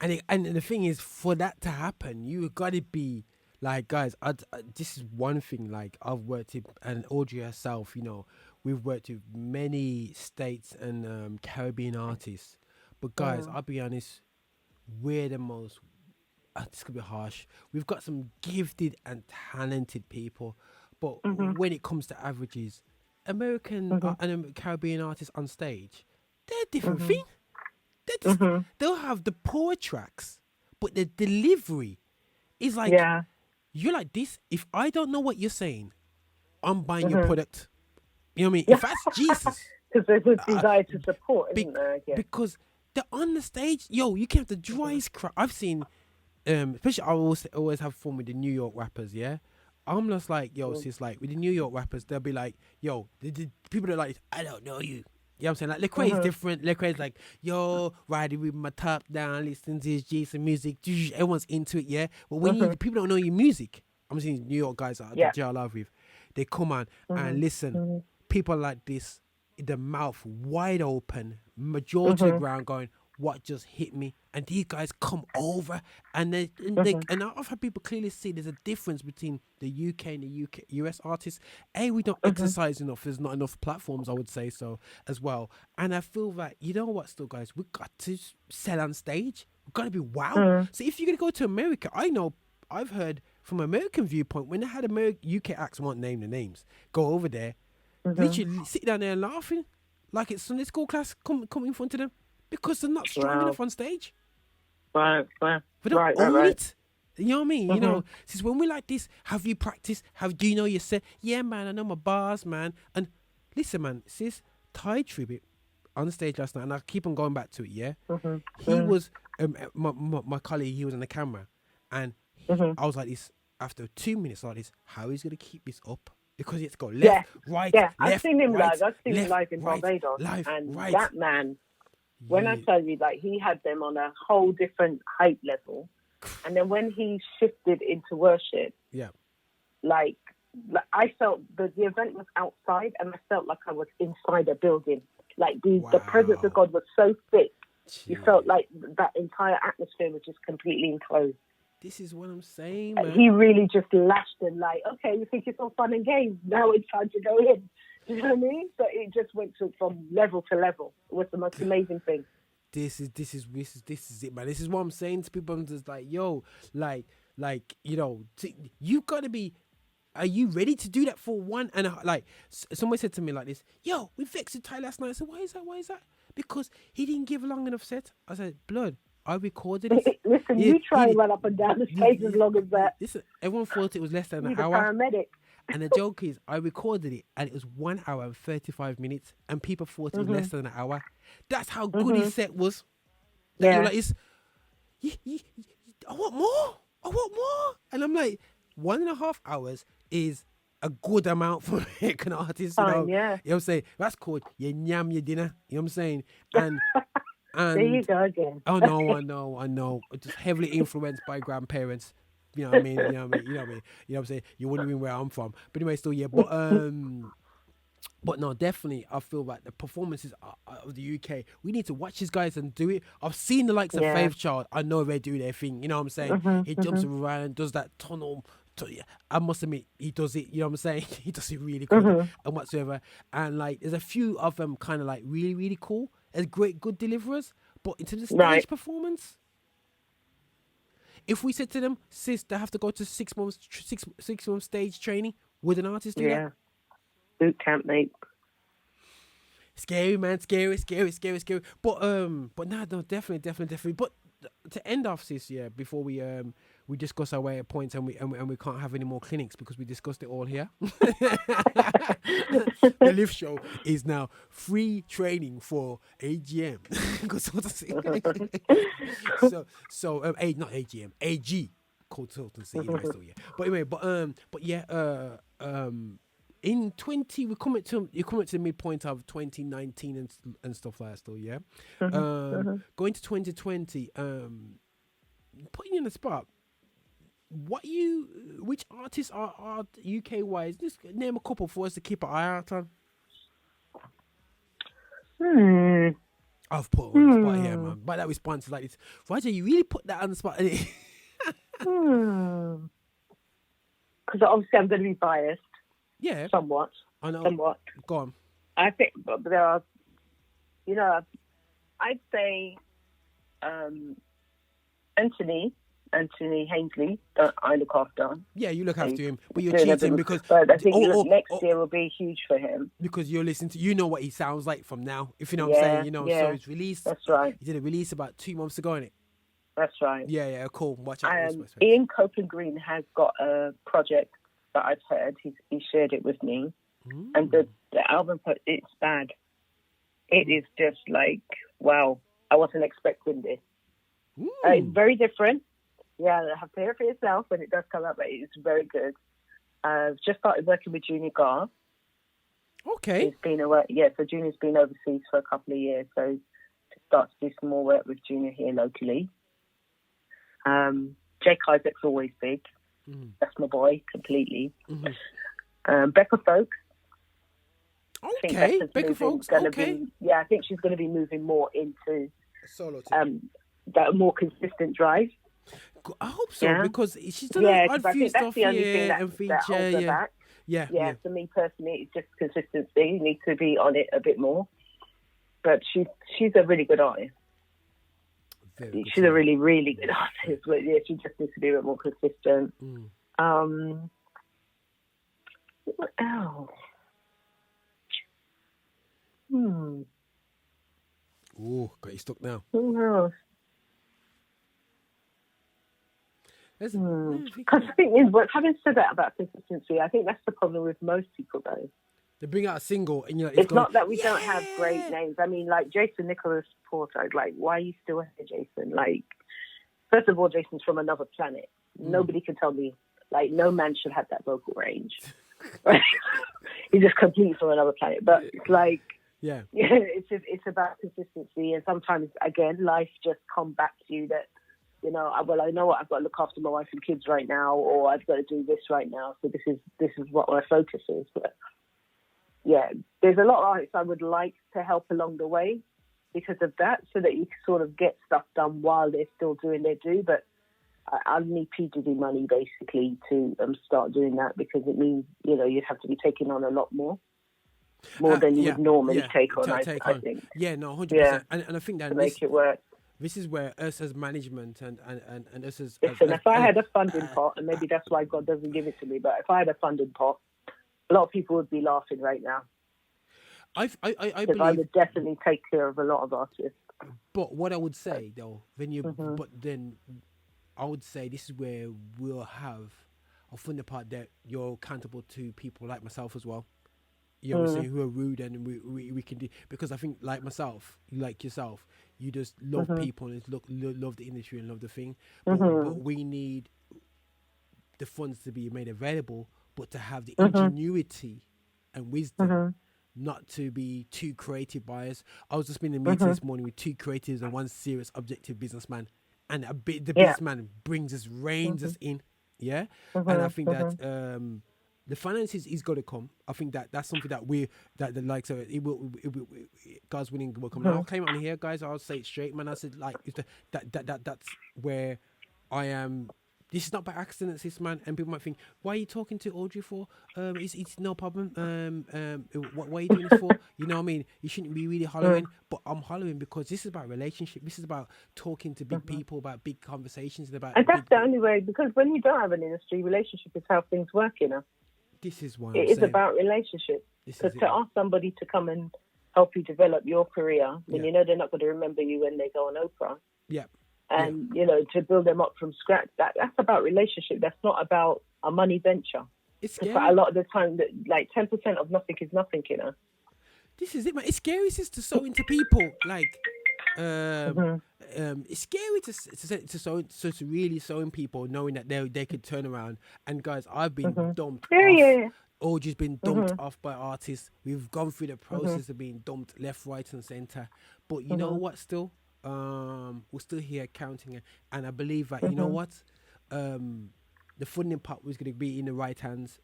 And the thing is, for that to happen, you got to be like, guys. This is one thing. Like I've worked with, and Audrey herself. We've worked with many states and Caribbean artists. But guys, Mm. I'll be honest, we're the most. This could be harsh. We've got some gifted and talented people, but Mhm. when it comes to averages, American Mhm. and Caribbean artists on stage, they're a different thing. Mhm. They just Mhm. they'll have the poor tracks, but the delivery is like Yeah. you're like this. If I don't know what you're saying, I'm buying your Mhm. product. You know what I mean? Yeah. If that's Jesus, Because there's a uh, desire to support, be, isn't there? Yeah. because they're on the stage, yo, you can have the Mhm. driest crowd. I've seen, especially I always have fun with the New York rappers. Yeah, I'm just like, yo, Mhm. sis, like with the New York rappers, they'll be like, yo, the people that are like, I don't know you. You know what I'm saying? Like Lecrae is Mhm. different. Lecrae is like, yo, riding with my top down, listening to his Jason music. Everyone's into it, yeah. But when you Mhm. people don't know your music, I'm seeing New York guys that Yeah. I love with, they come on and Mhm. listen. Mhm. People like this, the mouth wide open, majority to the Mhm. ground, going, "What just hit me?" And these guys come over, Mhm. and I've had people clearly see there's a difference between the UK and the US artists. We don't Mhm. exercise enough. There's not enough platforms, I would say so as well. And I feel that you know what, still guys, we got to sell on stage. We've got to be wow. Mhm. So if you're gonna go to America, I know I've heard from American viewpoint when they had UK acts, I won't name the names, go over there, Mhm. literally sit down there laughing like it's Sunday school class come in front of them because they're not strong Wow. enough on stage. Right. Right. They don't Right. Right. own Right. it. You know what I mean? Mhm. Since when we like this, have you practiced? Do you know your set? Yeah, man, I know my bars, man. And listen, man, sis, Tribbett on the stage last night, and I keep on going back to it, yeah? Mhm. He Mhm. was, my colleague, he was on the camera, and Mhm. I was like this, after 2 minutes like this, how he's going to keep this up? Because it's go Yeah. left, right, Yeah. I've left, seen him live. right, I've seen him left, live in right, Barbados, live, and right. that man, when I Yeah. tell you, like, he had them on a whole different height level, and then when he shifted into worship, Yeah. like I felt the event was outside, and I felt like I was inside a building. Like the presence of Wow. God was so thick, you felt Jeez. like that entire atmosphere was just completely enclosed. This is what I'm saying, man. He really just lashed and like, okay, you think it's all fun and games? Now it's time to go in. Do you know what I mean? So it just went from level to level. It was the most amazing thing. This is it, man. This is what I'm saying to people. I'm just like, yo, like you gotta be. Are you ready to do that for one? And like someone said to me like this, yo, we vexed Ty last night. I said, why is that? Why is that? Because he didn't give a long enough set. I said, blood, I recorded it. Listen, Yeah, you try and run up and down the stage as long as that. listen, everyone thought it was less than an You're the hour. paramedic. And the joke is, I recorded it and it was 1 hour and 35 minutes, and people thought it was less Mhm. than an hour. That's how good his Mhm. set was. That you're Yeah. like, I want more. I want more. And I'm like, 1.5 hours is a good amount for American artists, you Fine. know. Yeah. You know what I'm saying? That's called you nyam your dinner. You know what I'm saying? And There you and go again. oh no, I know. Just heavily influenced by grandparents. You know what I mean? You know what I mean? You know what I mean? You know what I'm saying? You're wondering where I'm from. But anyway, still yeah. But no, definitely, I feel like the performances of the UK, we need to watch these guys and do it. I've seen the likes of Yeah. Faith Child. I know they do their thing. You know what I'm saying? Mhm. He jumps Mhm. around, does that tunnel. Yeah, I must admit, he does it. You know what I'm saying? He does it really good Mhm. and whatsoever. And like, there's a few of them kind of like really, really cool. As great, good deliverers. But in terms of Right. stage performance, if we said to them, sis, they have to go to 6 months, 6 months stage training, would an artist do that? Yeah. Boot camp, mate. Scary, man. Scary. But no, definitely. But to end off this year, before we discuss our way at points, and we can't have any more clinics because we discussed it all here. The Lift Show is now free training for AGM. Not AGM, AG consultancy. Anyway, still yeah. But anyway, but yeah, in 20 you're coming to the midpoint of 2019 and stuff like that still, yeah. Mhm. Mhm. Going to 2020, putting you in the spot, which artists are UK wise, just name a couple for us to keep an eye out on. Hmm. I've put her on the spot here, man. But that response is like this. Roger, you really put that on the spot. Because obviously I'm going to be biased. Yeah. Somewhat. I know. Somewhat. Go on. I think but there are, you know, I'd say Anthony Hainsley, that I look after. Yeah, you look after him, but you're cheating because... But I think next year will be huge for him. Because you're listening to... You know what he sounds like from now, if you know what I'm saying, you know. So it's released... That's right. He did a release about 2 months ago, innit? That's right. Yeah, cool. Watch out. Ian Copeland Green has got a project that I've heard. He shared it with me. And the album, it's bad. It is just like, wow, I wasn't expecting this. It's very different. Yeah, have to hear it for yourself when it does come up, but it's very good. I've just started working with Junior Gar. Okay. He's been so Junior's been overseas for a couple of years, so to start to do some more work with Junior here locally. Jake Isaac's always big. That's my boy, completely. Becca Folks. Okay, Becca Folks, okay. I think she's going to be moving more into solo that more consistent drive. I hope so, because she's done a few stuff here and feature. Holds her back. Yeah. For me personally, it's just consistency. You need to be on it a bit more. But she's a really good artist. She's a really, really good artist. But yeah, she just needs to be a bit more consistent. What else? Ooh, got you stuck now. Who else? Because I think, having said that about consistency, I think that's the problem with most people, though. They bring out a single, and it's not that we don't have great names. I mean, like Jason Nicholas Porter. Like, why are you still here, Jason? Like, first of all, Jason's from another planet. Nobody can tell me. Like, no man should have that vocal range. He's just completely from another planet. But it's like, it's about consistency, and sometimes again, life just comes back to you that. You know, I know what I've got to look after my wife and kids right now, or I've got to do this right now. So this is what my focus is. But yeah, there's a lot of artists I would like to help along the way because of that, so that you can sort of get stuff done while they're still doing their due. But I need P Diddy money basically to start doing that, because it means, you know, you'd have to be taking on a lot more than you would normally take on. I think. Yeah, no, 100%. And I think that to make it work. This is where us as management and us as... Listen, if I had a funding pot, and maybe that's why God doesn't give it to me, but if I had a funding pot, a lot of people would be laughing right now. I believe... I would definitely take care of a lot of artists. But what I would say, though, but then I would say this is where we'll have a funding part that you're accountable to people like myself as well. You know what I'm saying, who are rude, and we can do, because I think like myself, like yourself, you just love people and love the industry and love the thing. But we need the funds to be made available, but to have the ingenuity and wisdom, not to be too creative biased. I was just in a meeting this morning with 2 creatives and 1 serious objective businessman, and the businessman brings us, reins us in, and I think that the finances is got to come. I think that's something that the likes of it will God's willing will come. I came on here, guys. I'll say it straight, man. I said like that's where I am. This is not by accident, sis, man. And people might think, why are you talking to Audrey for? It's no problem. What are you doing this for? You know what I mean? You shouldn't be really hollering, but I'm hollering because this is about relationship. This is about talking to big people, about big conversations, and that's the only way. Because when you don't have an industry, relationship is how things work, you know. This is why it is about relationship. Because to ask somebody to come and help you develop your career, when you know they're not going to remember you when they go on Oprah. Yeah. And, you know, to build them up from scratch, that's about relationship. That's not about a money venture. It's scary. A lot of the time, that like 10% of nothing is nothing, you know. This is it, man. It's scary to sow into people. Like, it's scary to really sow in people, knowing that they could turn around. And guys, I've been dumped off. Audrey's been dumped off by artists. We've gone through the process of being dumped left, right, and center. But you know what? Still, we're still here counting it, and I believe that you know what, the funding part was going to be in the right hands,